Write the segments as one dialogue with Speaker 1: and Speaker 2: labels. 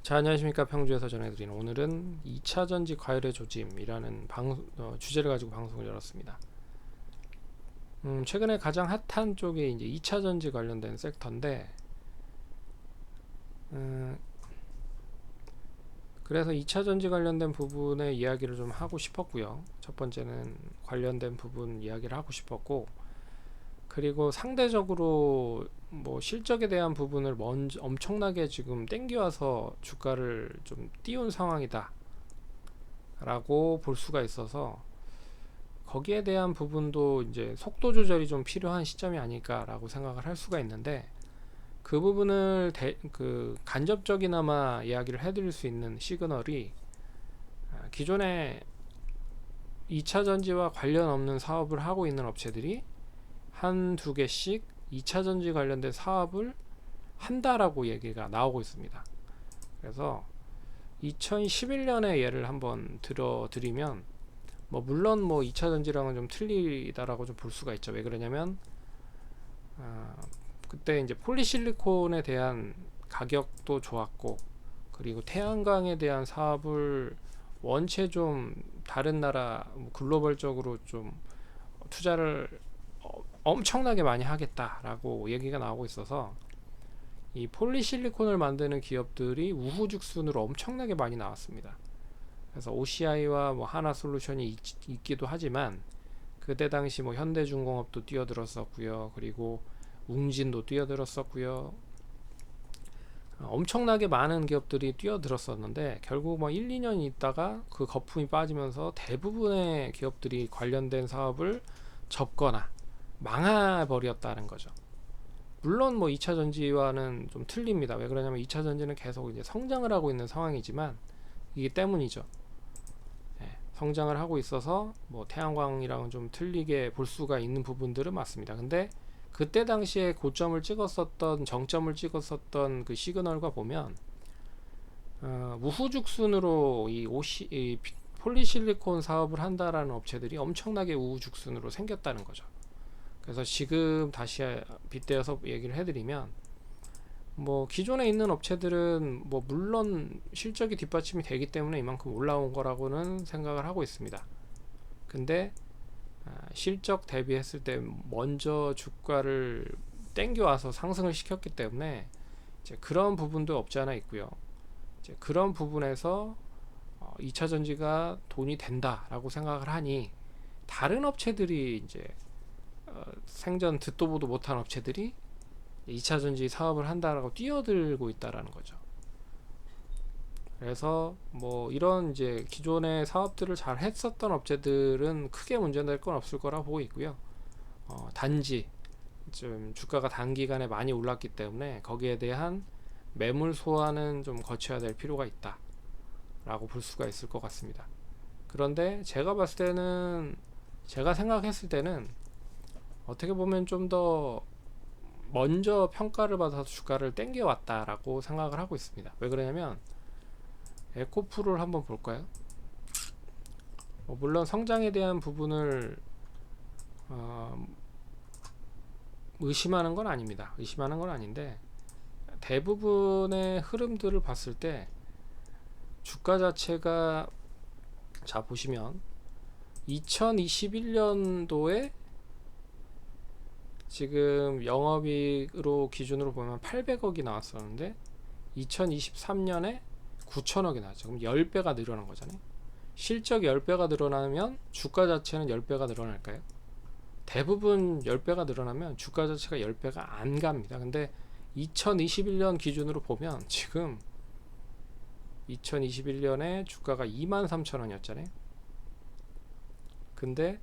Speaker 1: 자, 안녕하십니까. 평주에서 전해드리는 오늘은 2차전지 과열의 조짐이라는 주제를 가지고 방송을 열었습니다. 최근에 가장 핫한 쪽이 이제 2차전지 관련된 섹터인데, 그래서 2차전지 관련된 부분의 이야기를 좀 하고 싶었고요. 첫 번째는 관련된 부분 이야기를 하고 싶었고, 그리고 상대적으로 뭐 실적에 대한 부분을 먼저 엄청나게 지금 땡겨와서 주가를 좀 띄운 상황이다 라고 볼 수가 있어서, 거기에 대한 부분도 이제 속도 조절이 좀 필요한 시점이 아닐까 라고 생각을 할 수가 있는데, 그 부분을 간접적이나마 이야기를 해드릴 수 있는 시그널이, 기존에 2차 전지와 관련 없는 사업을 하고 있는 업체들이 한두 개씩 2차 전지 관련된 사업을 한다라고 얘기가 나오고 있습니다. 그래서 2011년의 예를 한번 들어드리면, 물론 2차 전지랑은 좀 틀리다라고 좀 볼 수가 있죠. 왜 그러냐면, 그때 이제 폴리실리콘에 대한 가격도 좋았고, 그리고 태양광에 대한 사업을 원체 좀 다른 나라 글로벌적으로 좀 투자를 엄청나게 많이 하겠다라고 얘기가 나오고 있어서, 이 폴리실리콘을 만드는 기업들이 우후죽순으로 엄청나게 많이 나왔습니다. 그래서 OCI와 하나솔루션이 있기도 하지만, 그때 당시 현대중공업도 뛰어들었었고요. 그리고 웅진도 뛰어들었었고요. 엄청나게 많은 기업들이 뛰어들었었는데, 결국 1, 2년 있다가 그 거품이 빠지면서 대부분의 기업들이 관련된 사업을 접거나 망해버렸다는 거죠. 물론 2차 전지와는 좀 틀립니다. 왜 그러냐면 2차 전지는 계속 이제 성장을 하고 있는 상황이지만, 이게 때문이죠. 성장을 하고 있어서 태양광이랑은 좀 틀리게 볼 수가 있는 부분들은 맞습니다. 근데 그때 당시에 고점을 찍었었던, 정점을 찍었었던 그 시그널과 보면, 우후죽순으로 이 폴리실리콘 사업을 한다라는 업체들이 엄청나게 우후죽순으로 생겼다는 거죠. 그래서 지금 다시 빗대어서 얘기를 해드리면, 기존에 있는 업체들은 물론 실적이 뒷받침이 되기 때문에 이만큼 올라온 거라고는 생각을 하고 있습니다. 근데 실적 대비했을 때 먼저 주가를 땡겨와서 상승을 시켰기 때문에 이제 그런 부분도 없지 않아 있고요. 이제 그런 부분에서 2차 전지가 돈이 된다라고 생각을 하니, 다른 업체들이 이제 생전 듣도 보도 못한 업체들이 2차 전지 사업을 한다라고 뛰어들고 있다라는 거죠. 그래서 이런 이제 기존의 사업들을 잘 했었던 업체들은 크게 문제될 건 없을 거라 보고 있고요. 단지 좀 주가가 단기간에 많이 올랐기 때문에 거기에 대한 매물 소화는 좀 거쳐야 될 필요가 있다 라고 볼 수가 있을 것 같습니다. 그런데 제가 봤을 때는, 제가 생각했을 때는 어떻게 보면 좀 더 먼저 평가를 받아서 주가를 땡겨 왔다라고 생각을 하고 있습니다. 왜 그러냐면, 에코프로를 한번 볼까요? 물론 성장에 대한 부분을 의심하는 건 아닙니다. 의심하는 건 아닌데, 대부분의 흐름들을 봤을 때 주가 자체가, 자 보시면 2021년도에 지금 영업이익으로 기준으로 보면 800억이 나왔었는데, 2023년에 9천억이 나왔죠. 그럼 10배가 늘어난 거잖아요. 실적이 10배가 늘어나면 주가 자체는 10배가 늘어날까요? 대부분 10배가 늘어나면 주가 자체가 10배가 안 갑니다. 근데 2021년 기준으로 보면 지금 2021년에 주가가 23,000원이었잖아요. 근데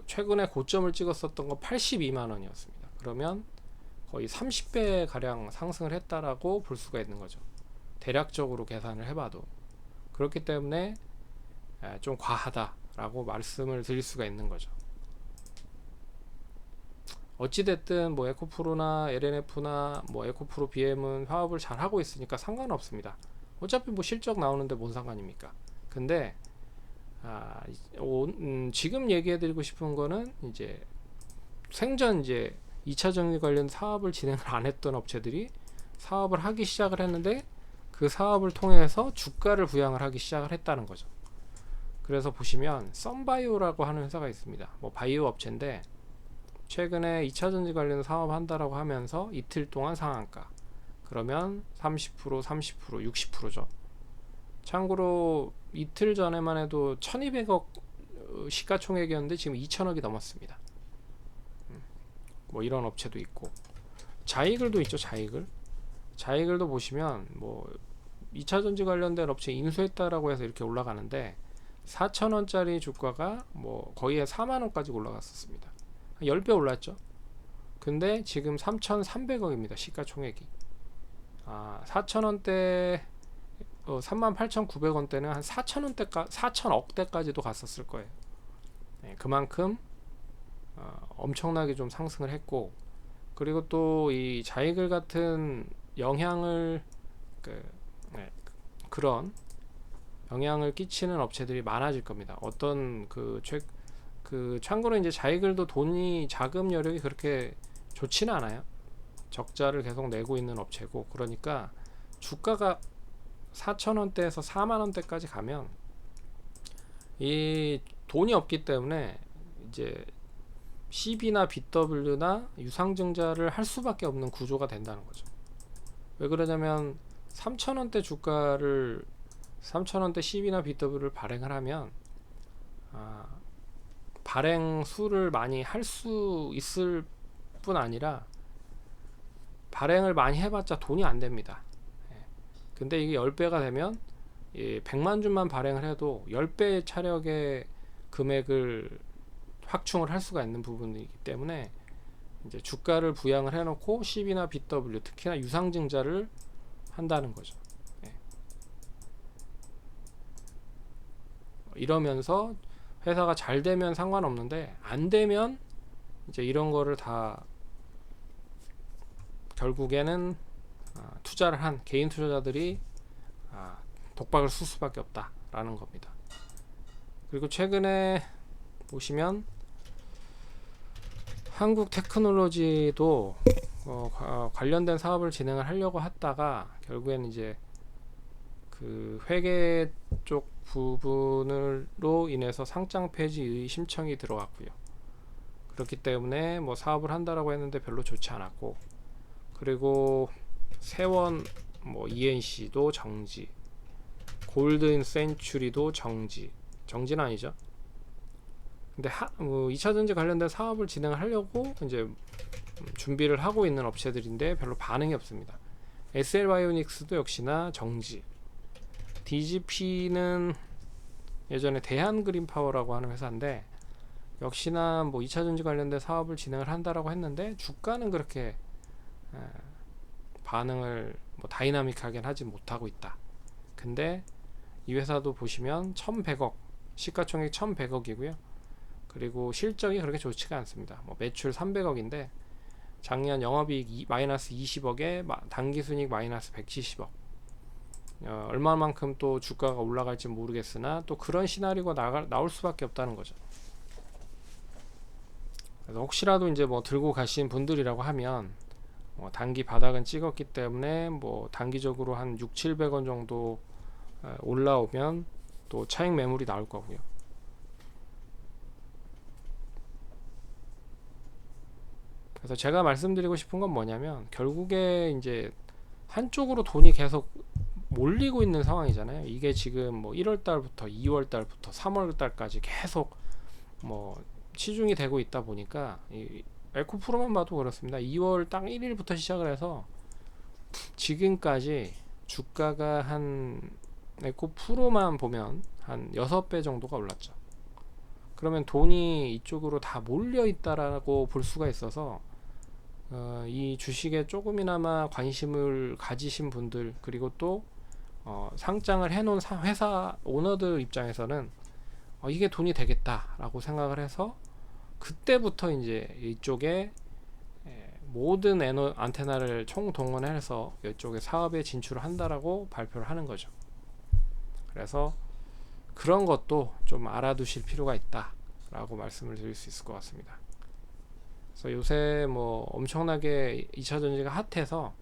Speaker 1: 최근에 고점을 찍었었던 건 82만원이었습니다. 그러면 거의 30배 가량 상승을 했다라고 볼 수가 있는 거죠. 대략적으로 계산을 해봐도. 그렇기 때문에 좀 과하다라고 말씀을 드릴 수가 있는 거죠. 어찌됐든 에코프로나 LNF나 에코프로 BM은 사업을 잘 하고 있으니까 상관없습니다. 어차피 실적 나오는데 뭔 상관입니까? 근데 지금 얘기해드리고 싶은 거는, 이제 생전 이제 2차 전지 관련 사업을 진행을 안 했던 업체들이 사업을 하기 시작을 했는데 그 사업을 통해서 주가를 부양을 하기 시작을 했다는 거죠. 그래서 보시면 썬바이오라고 하는 회사가 있습니다. 뭐 바이오 업체인데 최근에 2차 전지 관련 사업 한다라고 하면서 이틀 동안 상한가, 그러면 30%, 30%, 60%죠. 참고로 이틀 전에만 해도 1200억 시가총액이었는데 지금 2000억이 넘었습니다. 뭐 이런 업체도 있고, 자이글도 있죠. 자이글도 보시면 뭐 2차 전지 관련된 업체 인수했다라고 해서 이렇게 올라가는데 4,000원짜리 주가가 뭐 거의 4만원까지 올라갔었습니다. 10배 올랐죠. 근데 지금 3,300억입니다. 시가총액이. 4,000원대 38,900원대는 한 4,000억대까지도 갔었을 거예요. 네, 그만큼 엄청나게 좀 상승을 했고, 그리고 또 이 자이글 같은 영향을 그런 영향을 끼치는 업체들이 많아질 겁니다. 어떤 참고로 이제 자이글도 돈이 자금 여력이 그렇게 좋지는 않아요. 적자를 계속 내고 있는 업체고, 그러니까 주가가 4,000원대에서 4만원대까지 가면 이 돈이 없기 때문에 이제 CB나 BW나 유상증자를 할 수밖에 없는 구조가 된다는 거죠. 왜 그러냐면 3,000원대 주가를 3,000원대 CB나 BW를 발행을 하면 발행 수를 많이 할 수 있을 뿐 아니라 발행을 많이 해봤자 돈이 안 됩니다. 근데 이게 10배가 되면 100만 주만 발행을 해도 10배의 차력의 금액을 확충을 할 수가 있는 부분이기 때문에 이제 주가를 부양을 해놓고 CB나 BW, 특히나 유상증자를 한다는 거죠. 이러면서 회사가 잘 되면 상관없는데 안 되면 이제 이런 거를 다 결국에는 투자를 한 개인 투자자들이 독박을 쓸 수밖에 없다라는 겁니다. 그리고 최근에 보시면 한국테크놀로지도 관련된 사업을 진행을 하려고 하다가 결국에는 이제 그 회계 쪽 부분으로 인해서 상장 폐지의 심청이 들어왔고요. 그렇기 때문에 뭐 사업을 한다라고 했는데 별로 좋지 않았고, 그리고 세원 뭐 ENC도 정지, 골든 센츄리도 정지는 아니죠. 근데 2차 전지 관련된 사업을 진행을 하려고 이제 준비를 하고 있는 업체들인데 별로 반응이 없습니다. SL바이오닉스도 역시나 정지. DGP는 예전에 대한그린파워라고 하는 회사인데 역시나 뭐 2차 전지 관련된 사업을 진행을 한다라고 했는데 주가는 그렇게 반응을 뭐 다이나믹하게 하지 못하고 있다. 근데 이 회사도 보시면 1,100억, 시가총액 1,100억이고요. 그리고 실적이 그렇게 좋지가 않습니다. 뭐 매출 300억인데 작년 영업이익 마이너스 20억에 당기순이익 마이너스 170억. 얼마만큼 또 주가가 올라갈지 모르겠으나 또 그런 시나리오가 나올 수밖에 없다는 거죠. 그래서 혹시라도 이제 뭐 들고 가신 분들이라고 하면 단기 바닥은 찍었기 때문에 뭐 단기적으로 한 600-700원 정도 올라오면 또 차익 매물이 나올 거고요. 그래서 제가 말씀드리고 싶은 건 뭐냐면 결국에 이제 한쪽으로 돈이 계속 몰리고 있는 상황이잖아요. 이게 지금 뭐 1월 달부터 2월 달부터 3월 달까지 계속 뭐 치중이 되고 있다 보니까 이 에코프로만 봐도 그렇습니다. 2월 딱 1일부터 시작을 해서 지금까지 주가가 한 에코프로만 보면 한 6배 정도가 올랐죠. 그러면 돈이 이쪽으로 다 몰려 있다라고 볼 수가 있어서 이 주식에 조금이나마 관심을 가지신 분들, 그리고 또 상장을 해놓은 회사 오너들 입장에서는 이게 돈이 되겠다라고 생각을 해서 그때부터 이제 이쪽에 모든 안테나를 총동원해서 이쪽에 사업에 진출을 한다라고 발표를 하는 거죠. 그래서 그런 것도 좀 알아두실 필요가 있다라고 말씀을 드릴 수 있을 것 같습니다. 그래서 요새 뭐 엄청나게 2차 전지가 핫해서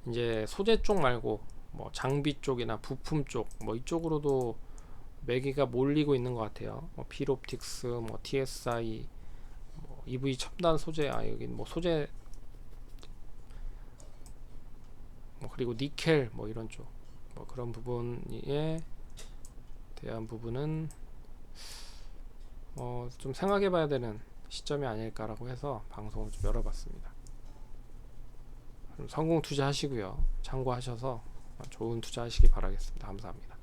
Speaker 1: 이제 소재 쪽 말고 뭐 장비 쪽이나 부품 쪽 뭐 이쪽으로도 매기가 몰리고 있는 것 같아요. 뭐 필옵틱스, 뭐 TSI, 뭐 EV 첨단 소재, 여기 뭐 소재, 뭐 그리고 니켈 뭐 이런 쪽, 뭐 그런 부분에 대한 부분은 좀 생각해봐야 되는 시점이 아닐까라고 해서 방송을 좀 열어봤습니다. 성공 투자하시고요. 참고하셔서 좋은 투자하시기 바라겠습니다. 감사합니다.